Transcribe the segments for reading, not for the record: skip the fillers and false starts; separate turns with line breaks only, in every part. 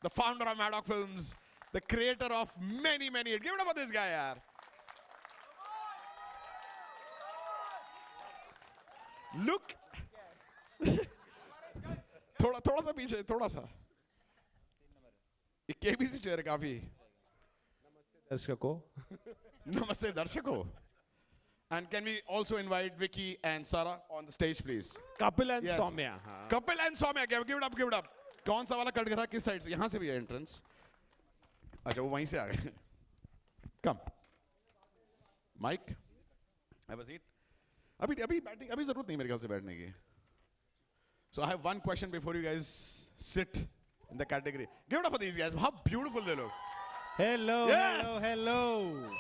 the founder of Maddock Films, the creator of many hits. Give it up for this guy, yaar. Look. थोड़ा सा पीछे, थोड़ा सा. एक केबीसी चेयर काफी. Namaste darshako. And can we also invite Vicky and Sarah on the stage, please?
Kapil and
Yes.
Soumya.
Kapil and Soumya, give it up, give it up. कौन सा वाला कट गया किस साइड से? यहाँ से भी है एंट्रेंस. अच्छा वो वहीं से आ गए. Come. Mike. Have a seat. अभी बैठने अभी जरूरत नहीं मेरे ख्याल से बैठने की. So I have one question before you guys sit in the category. Give it up for these guys. How beautiful they look.
Hello,
Yes.
hello.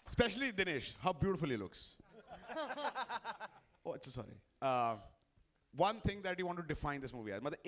Especially Dinesh, how beautiful he looks. Oh, it's sorry. One thing that you want to define this movie as, मतलब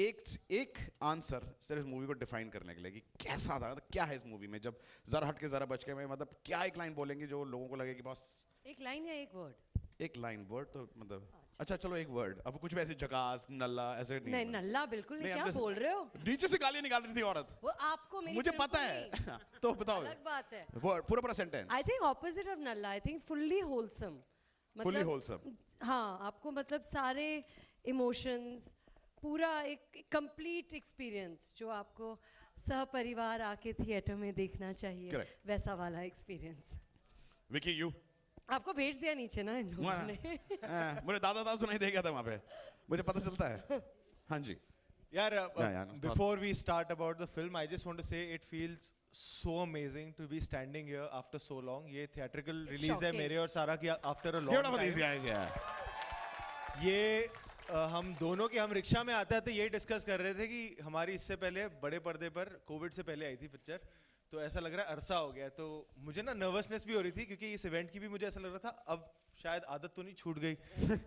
एक answer सिर्फ इस movie को define करने के लिए कि कैसा था, मतलब क्या है इस मूवी में, जब जरा हट के जरा बच के में, मतलब क्या एक लाइन बोलेंगे जो लोगों को लगे कि बस
एक लाइन या एक वर्ड?
एक लाइन वर्ड तो मतलब अच्छा चलो एक वर्ड. अब कुछ भी ऐसे जकास नल्ला ऐसे नहीं.
नहीं नल्ला बिल्कुल नहीं. क्या बोल रहे हो?
नीचे से गालियां निकाल रही थी औरत.
वो आपको मेरी
मुझे
फिल्म
पता
को
है.
नहीं.
तो बताओ.
अलग बात है.
वर्ड पूरा sentence.
I think opposite of नल्ला. I think fully wholesome.
Fully wholesome.
हाँ, आपको मतलब सारे इमोशंस, पूरा एक कंप्लीट एक्सपीरियंस जो आपको सहपरिवार आके थिएटर में देखना चाहिए.
Correct.
वैसा वाला एक्सपीरियंस.
विकी यू.
आपको भेज दिया नीचे ना इन लोगों ने.
मुझे दादा सुनाई दे गया था वहाँ पे. मुझे पता चलता है. हाँ जी.
Before we start about the film, I just want to say it feels so amazing to be standing here after so long. ये theatrical release है
shocking.
मेरे और सारा की after a long
Give it up for these
time.
guys, yeah.
ये हम दोनों के हम रिक्शा में आते आते ये डिस्कस कर रहे थे कि हमारी इससे पहले बड़े पर्दे पर कोविड से पहले आई थी पिक्चर, तो ऐसा लग रहा है अरसा हो गया. तो मुझे ना नर्वसनेस भी हो रही थी क्योंकि इस इवेंट की भी मुझे ऐसा लग रहा था अब शायद आदत तो नहीं छूट गई.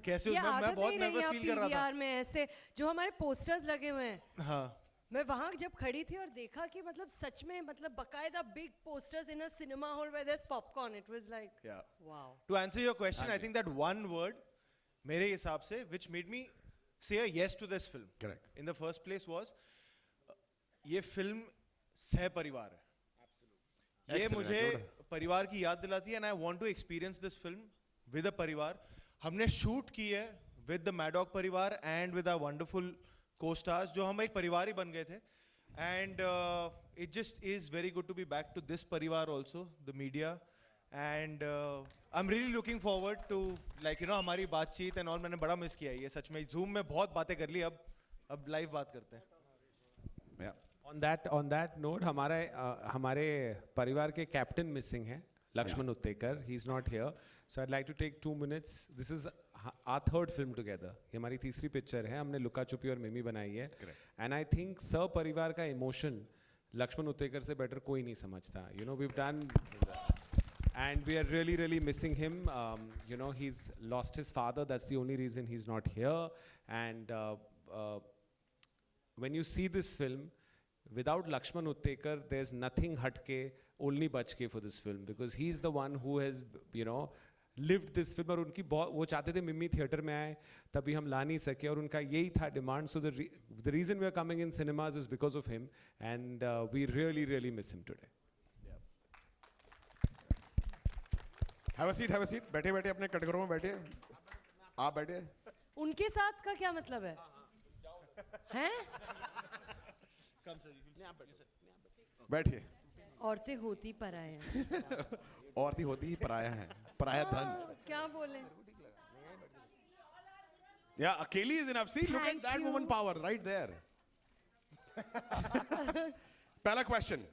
कैसे
ये
मैं
आदत
बहुत
नहीं रही
नर्वस
है
फील कर रहा
PVR में ऐसे जो हमारे पोस्टर्स लगे हुए हैं.
था. हाँ.
मैं वहां जब खड़ी थी और देखा कि मतलब सच में मतलब बकायदा big posters in a cinema hall where there is popcorn. It was like wow.
To answer your question, I think that one word, मेरे हिसाब से, which made me say a yes to this film.
Correct.
In the first place was, ये film सह परिवार है. ये
Excellent,
मुझे
good.
परिवार की याद दिलाती है, and I want to experience this film with a परिवार. हमने शूट की है with the Maddock परिवार and with our wonderful co-stars, जो हम एक परिवार ही बन गए थे. And it just is very good to be back to this परिवार also, the media. And I'm really looking forward to, like, you know, हमारी बातचीत and all. मैंने बड़ा मिस किया है ये सच में. Zoom में बहुत बातें कर ली, अब लाइव बात करते हैं.
Yeah.
On that note, हमारे परिवार के कैप्टन मिसिंग है, Lakshman Uttekar. He's not here, so I'd like to take 2 minutes. This is our third film together. ये हमारी तीसरी पिक्चर है. हमने लुका छुपी और मिमी बनाई है. And I think परिवार का इमोशन लक्ष्मण उत्तेकर से बेटर कोई नहीं समझता. You know, we've done, and we are really missing him. You know, he's lost his father. That's the only reason he's not here. And when you see this film, without Lakshman Uttekar, there's nothing hatke, only bachke for this film, because he's the one who has, you know, lived this film. और उनकी बहुत वो चाहते थे मिमी theatre में आए, तभी हम ला नहीं सके, और उनका यही था demand. So the reason we are coming in cinemas is because of him, and we really miss him today.
Have a seat. बैठे अपने कटघरों में बैठे. आप बैठे.
उनके साथ का क्या मतलब है? हैं?
बैठिए.
औरतें होती पराया हैं.
औरतें होती ही पराया हैं. पराया धन.
क्या बोले?
Yeah, अकेली is enough. See, look at
Thank
that
you.
woman power right there. पहला क्वेश्चन.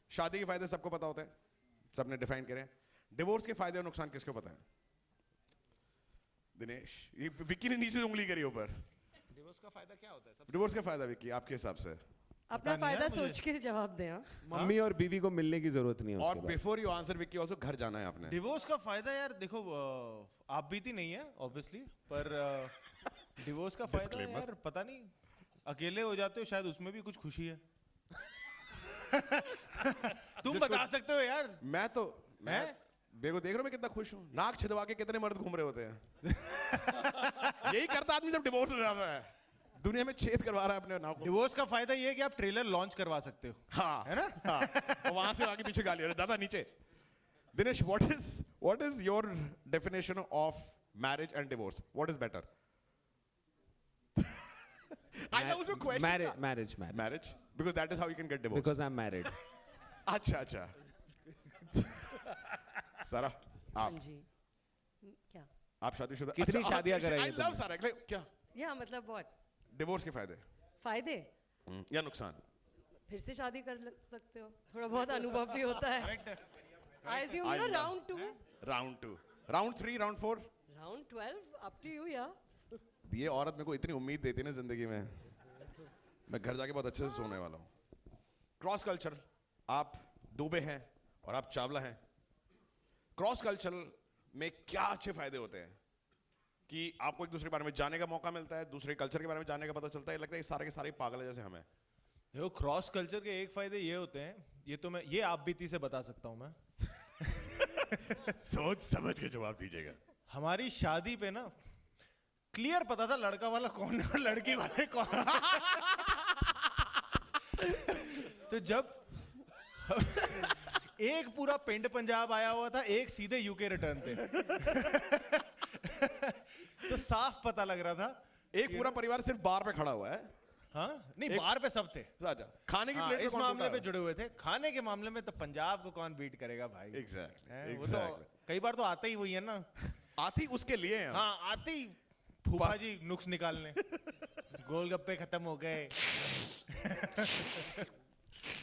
शादी के फायदे सबको पता होते हैं, सबने डिफाइन करे. डिवोर्स के फायदे और नुकसान किसको पता है? दिनेश. ये विक्की ने नीचे से उंगली करी ऊपर.
डिवोर्स का फायदा क्या होता है?
डिवोर्स का फायदा विक्की आपके हिसाब से?
अपना फायदा सोच के जवाब दें.
मम्मी और बीवी को मिलने की जरूरत नहीं है
और
उसके बाद.
Before you answer Vicky also घर जाना है आपने.
डिवोर्स का फायदा यार देखो, आप बीती नहीं है ऑब्वियसली, पर डिवोर्स का फायदा
Disclaimer.
यार पता नहीं, अकेले हो जाते हो शायद उसमें भी कुछ खुशी है. तुम बता सकते हो यार.
मैं देखो देख रहे हो मैं कितना खुश हूँ. नाक छिदवा के कितने मर्द घूम रहे होते हैं. यही करता आदमी जब डिवोर्स हो जाता है. दुनिया में छेद करवा रहा है अपने नाव को।
डिवोर्स का फायदा ये है कि आप ट्रेलर लॉन्च करवा सकते हो,
हाँ
है ना?
हाँ, और वहां से आगे पीछे गाली, अरे दादा नीचे। Dinesh, what is your definition of marriage and divorce? What is better? I know उसमें question था। Marriage, because that is how you can get divorced.
Because I'm married.
अच्छा। सारा,
हाँ
आप
जी क्या
आप शादीशुदा?
कितनी शादियां कराई
I
हैं
love
तुमने?
सारा। क्या
या मतलब बहुत
डिवोर्स के फायदे
फायदे
या नुकसान?
फिर से शादी कर सकते हो, थोड़ा बहुत अनुभव भी होता है। आई अज्यूम
I
ना
love-
round 2
round 2, round 3, round 4।
Round 12 up to you या
ये औरत मेरे को इतनी उम्मीद देती है ना जिंदगी में, मैं घर जाके बहुत अच्छे से सोने वाला हूँ। क्रॉस कल्चर, आप दुबे हैं और आप चावला हैं। क्रॉस कल्चर में क्या अच्छे फायदे होते हैं कि आपको एक दूसरे के बारे में जानने का मौका मिलता है, दूसरे कल्चर के बारे में जानने का पता चलता है। लगता है ये सारे के सारे पागल है जैसे हमें।
देखो, क्रॉस कल्चर के एक फायदे ये होते हैं, ये आप बीती से बता सकता हूँ मैं।
सोच समझ के जवाब दीजिएगा।
हमारी शादी पे ना क्लियर पता था लड़का वाला कौन है और लड़की वाले कौन। तो जब एक पूरा पिंड पंजाब आया हुआ था, एक सीधे यूके रिटर्न थे। तो साफ पता लग रहा था।
एक पूरा परिवार सिर्फ बार पे खड़ा हुआ है।
हाँ नहीं, बाहर पे सब थे।
अच्छा, खाने की
हाँ,
प्लेट
इस मामले पे जुड़े हुए थे। खाने के मामले में तो पंजाब को कौन बीट करेगा भाई?
एग्जैक्टली,
वो तो कई बार तो आते ही वही है ना।
आती उसके लिए हैं हम।
हाँ, आते ही फूफा जी नुक्स निकालने। गोलगप्पे खत्म हो गए।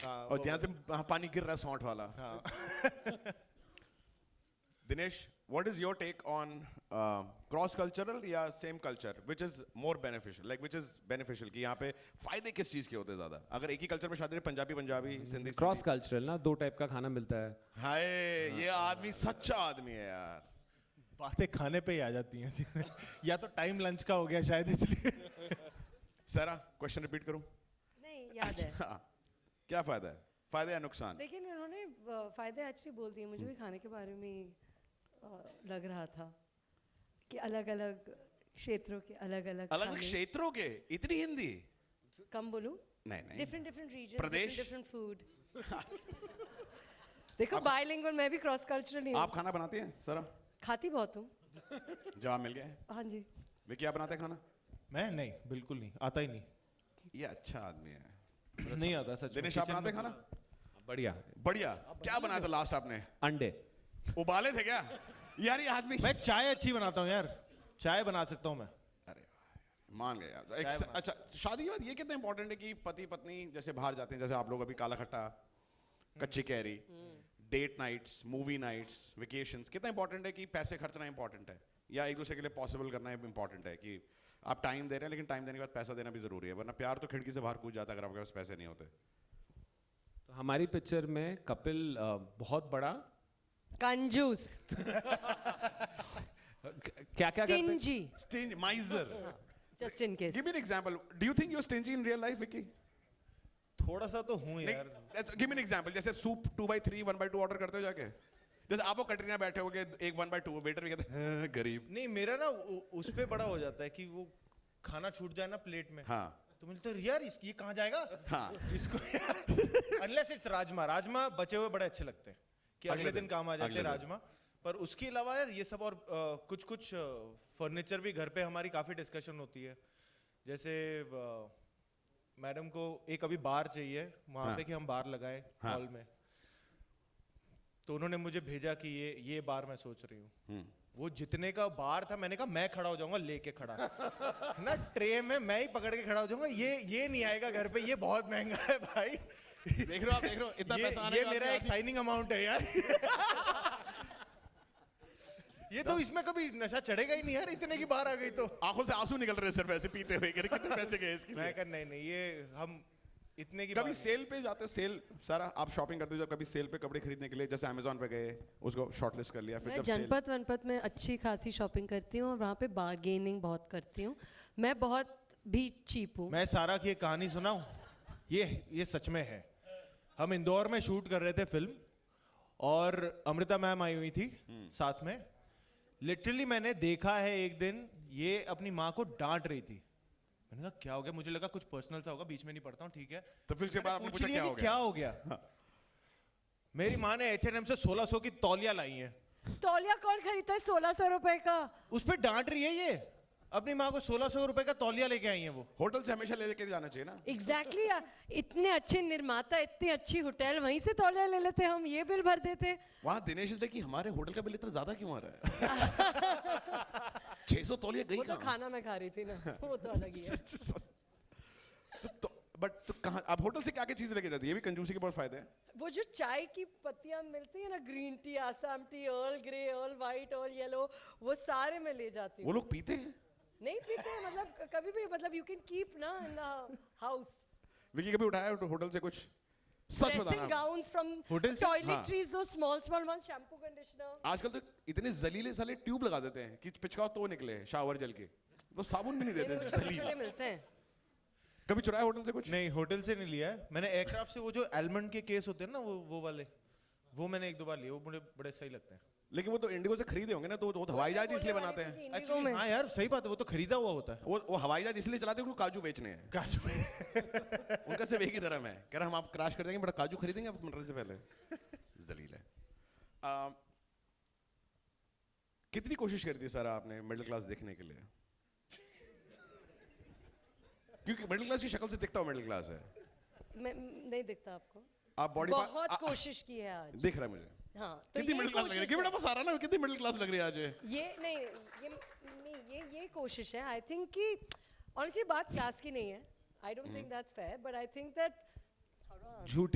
और जहाँ से पानी गिर रहा है सौंठ वाला। Dinesh, what is your take on cross cultural या same culture, which is more beneficial, like which is beneficial कि यहाँ पे फायदे किस चीज के होते हैं ज्यादा? अगर एक ही कल्चर में शादी है, पंजाबी सिंधी
क्रॉस कल्चरल ना, 2 टाइप का खाना मिलता है।
हाय, ये आदमी सच्चा आदमी है यार।
बातें खाने पे ही आ जाती हैं। या तो टाइम लंच का हो गया शायद, इसलिए।
सारा क्वेश्चन रिपीट करूं?
नहीं याद है।
हाँ, क्या फायदा है? फायदा या नुकसान?
लेकिन उन्होंने फायदे एक्चुअली बोल दिए। मुझे भी खाने के बारे में लग रहा था कि अलग अलग क्षेत्रों के अलग अलग
अलग क्षेत्रों के इतनी हिंदी
कम बोलूं?
नहीं
डिफरेंट रीजन,
प्रदेश?
Different food. देखो, बायलिंगुअल, मैं भी क्रॉस कल्चरल हूँ।
आप खाना बनाती हैं सारा?
खाती बहुत हूँ।
जवाब मिल गया है।
हाँ जी।
वे क्या बनाते हैं खाना?
मैं नहीं, बिल्कुल नहीं, आता ही नहीं।
ये अच्छा आदमी है।
नहीं आता सच में।
दिनेश, आप बनाते हैं खाना?
बढ़िया।
बढ़िया। क्या बनाया था लास्ट आपने?
अंडे।
उबाले थे क्या? यार ये आदमी,
मैं चाय अच्छी बनाता हूँ यार, चाय बना सकता हूँ मैं।
अरे मान गए यार। अच्छा, शादी के बाद ये कितना इंपॉर्टेंट है कि पति पत्नी जैसे बाहर जाते हैं, जैसे आप लोग अभी काला खट्टा, कच्ची कैरी, date nights, movie nights, vacations, कितना इंपॉर्टेंट है कि पैसे खर्चना इंपॉर्टेंट है या एक दूसरे के लिए पॉसिबल करना इंपॉर्टेंट है कि आप टाइम दे रहे हैं, लेकिन टाइम देने के बाद पैसा देना भी जरूरी है, वरना प्यार तो खिड़की से बाहर कूद जाता है अगर आपके पास पैसे नहीं होते।
तो हमारी पिक्चर में कपिल बहुत बड़ा
कंजूस,
क्या करते हैं?
Stingy,
Stingy, miser.
Just in case.
Give me an example. Do you think you're stingy in real life, Vicky?
थोड़ा सा तो हूँ यार।
Give me an example. जैसे सूप 2x3, 1x2 ऑर्डर करते हो जाके, जैसे आप वो कटरीना बैठे होगे एक 1x2, वेटर भी कहते हैं गरीब।
नहीं, मेरा ना उस पे बड़ा हो जाता है कि वो खाना छूट जाए ना प्लेट में।
हाँ
तो मुझे तो यार ये कहाँ जाएगा?
हाँ।
इसको अनलेस इट्स राजमा बचे हुए बड़े अच्छे लगते हैं कि अगले दिन काम आ जाते हैं राजमा। पर उसके अलावा यार ये सब और कुछ फर्नीचर भी घर पे हमारी काफी डिस्कशन होती है। जैसे मैडम को एक अभी बार चाहिए वहां पे कि हम बार लगाएं हॉल में, तो उन्होंने मुझे भेजा कि ये बार मैं सोच रही हूँ। वो जितने का बार था, मैंने कहा मैं खड़ा हो जाऊंगा लेके खड़ा ना, ट्रे में मैं ही पकड़ के खड़ा हो जाऊंगा, ये नहीं आएगा घर पे, ये बहुत महंगा है भाई।
देख रहे हो आप, देख रहे हो इतना पैसा आने
ये
का
मेरा एक
आदमी-
साइनिंग अमाउंट है यार। ये तो इसमें कभी नशा चढ़ेगा ही नहीं यार, इतने की बार आ गई तो।
आंखों से आंसू निकल रहे सिर्फ ऐसे पीते हुए, कितने पैसे गए इसके
मैं
लिए?
कहा नहीं ये हम इतने की
कभी
बात
सेल पे जाते हो? सेल सारा आप शॉपिंग करते हो जब कभी सेल पे कपड़े खरीदने के लिए, जैसे अमेज़न पे गए, उसको शॉर्टलिस्ट कर लिया, फिर
मैं
जब सेल
जनपद वनपत में अच्छी खासी शॉपिंग करती हूँ और वहाँ पे बार्गेनिंग बहुत करती हूँ। मैं बहुत भी चीप हूँ।
मैं सारा की एक कहानी सुनाऊं? ये सच में है। हम इंदौर में शूट कर रहे थे फिल्म और अमृता मैम आई हुई थी साथ में। लिटरली मैंने देखा है एक दिन ये अपनी माँ को डांट रही थी मैंने कहा क्या हो गया, मुझे लगा कुछ पर्सनल सा होगा, बीच में नहीं पढ़ता हूँ, ठीक है।
तो फिर उसके बाद आपने
पूछ
पूछा
लिया
क्या
कि
हो
क्या
गया?
हो गया। मेरी माँ ने H&M से 1600 की तौलिया लाई है,
तौलिया कौन खरीदता है 1600 रुपए का?
उस पे डांट रही है ये, अपनी माँ को 1600 रुपए का तौलिया लेके आई है वो।
होटल से हमेशा लेके जाना चाहिए ना।
एग्जैक्टली इतने अच्छे निर्माता, इतनी अच्छी होटल, वहीं से तौलिया ले लेते, हम ये बिल भर देते।
वहाँ दिनेश से कि हमारे होटल का बिल इतना ज्यादा क्यों आ रहा है? 600 तौलिया गई
वो तो
कहाँ?
खाना मैं खा रही थी ना, वो तो अलग ही है।
बट तो कहाँ आप होटल से क्या क्या चीज लेके जाती है? ये भी कंजूसी के बहुत फायदे हैं।
वो जो चाय की पत्तियां मिलती है ना, green tea, Assam T, earl grey, earl white, earl yellow, वो सारे मैं ले जाती
वो
हूँ।
लोग पीते हैं?
नहीं पीते हैं, मतलब कभी भी, मतलब यू कैन कीप ना इन द हाउस।
विकी कभी उठाया है होटल से कुछ? सच
ड्रेसिंग
बताना।
गाउन्स फ्रॉम
होटल से?
टॉयलेटरीज, दो small small one, shampoo, conditioner.
आजकल तो इतने जलीले साले ट्यूब लगा देते हैं कि पिचकाओ तो निकले शावर जल के, तो साबुन भी नहीं देते जलील।
छोटे मिलते हैं।
कभी चुराया होटल से कुछ?
नहीं, होटल से नहीं लिया है मैंने। एयरक्राफ्ट से वो जो एलमंड के केस होते हैं ना, वो वाले, वो मैंने 1-2 बार लिए, वो मुझे बड़े सही लगते हैं।
लेकिन वो तो इंडिगो से खरीदे होंगे ना, तो वो हवाई जहाज इसलिए बनाते हैं।
इंडिगो
एक्चुअली
में
हाँ यार, सही बात है, वो तो खरीदा हुआ होता है।
वो हवाई जहाज इसलिए चलाते हैं उनको काजू बेचने हैं।
काजू।
उनका सिर्फ एक ही धर्म है, कह रहा हम आप क्रैश कर देंगे बट काजू खरीदेंगे आप मरने से पहले। जलील है। कितनी कोशिश करी थी सर आपने मिडिल क्लास देखने के लिए? क्योंकि मिडिल क्लास की शक्ल से दिखता हो मिडिल क्लास है।
मैं नहीं दिखता आपको।
आप बॉडी
बहुत कोशिश की है आज।
दिख रहा है मुझे।
हाँ, तो
कितनी
ये
मिडिल क्लास लग रही है?
कोशिश
कि बेटा बस आ रहा ना, कितनी मिडिल क्लास लग रही है आज ये?
ये नहीं, ये कोशिश है। आई थिंक कि ऑनेस्टली बात क्लास की नहीं है। I don't think that's fair, but I think that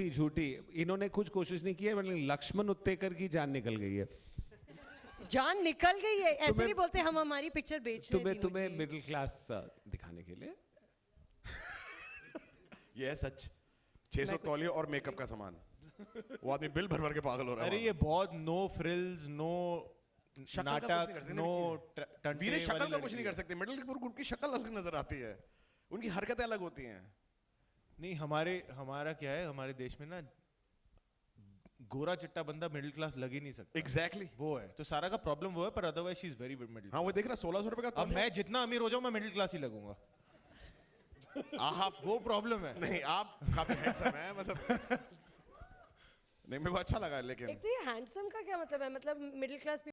झूठी इन्होंने कुछ कोशिश नहीं की है, मतलब लक्ष्मण उत्तेकर की जान निकल गई है।
जान निकल गई है, ऐसे नहीं बोलते हम हमारी पिक्चर बेच रहे थे।
तुम्हें मिडिल क्लास दिखाने के लिए।
ये है सच। 600 तौलिए और मेकअप का सामान, वो आदमी बिल भर भर के पागल हो रहा है।
अरे ये बहुत नो फ्रिल्स, नो
शक्ल का कुछ नहीं कर
नाटक,
सकते
नो
ना वीरे शक्ल का कुछ नहीं कर सकते। मिडिल ग्रुप की शक्ल अलग नजर आती है, उनकी हरकतें अलग होती हैं।
नहीं, हमारा क्या है, हमारे देश में ना गोरा चिट्टा बंदा मिडिल क्लास लग ही नहीं सकता।
एग्जैक्टली
वो है तो सारा का प्रॉब्लम वो है, पर otherwise she is very middle.
हाँ वो देख रहा 1600 रुपए का
अब मैं जितना अमीर हो जाऊं, मैं मिडिल क्लास ही लगूंगा।
आप
वो प्रॉब्लम है।
नहीं, आप काफी हैंडसम हैं, मतलब नहीं मेरे को अच्छा लगा। लेकिन
एक तो ये हैंडसम का क्या मतलब है? मतलब मिडिल क्लास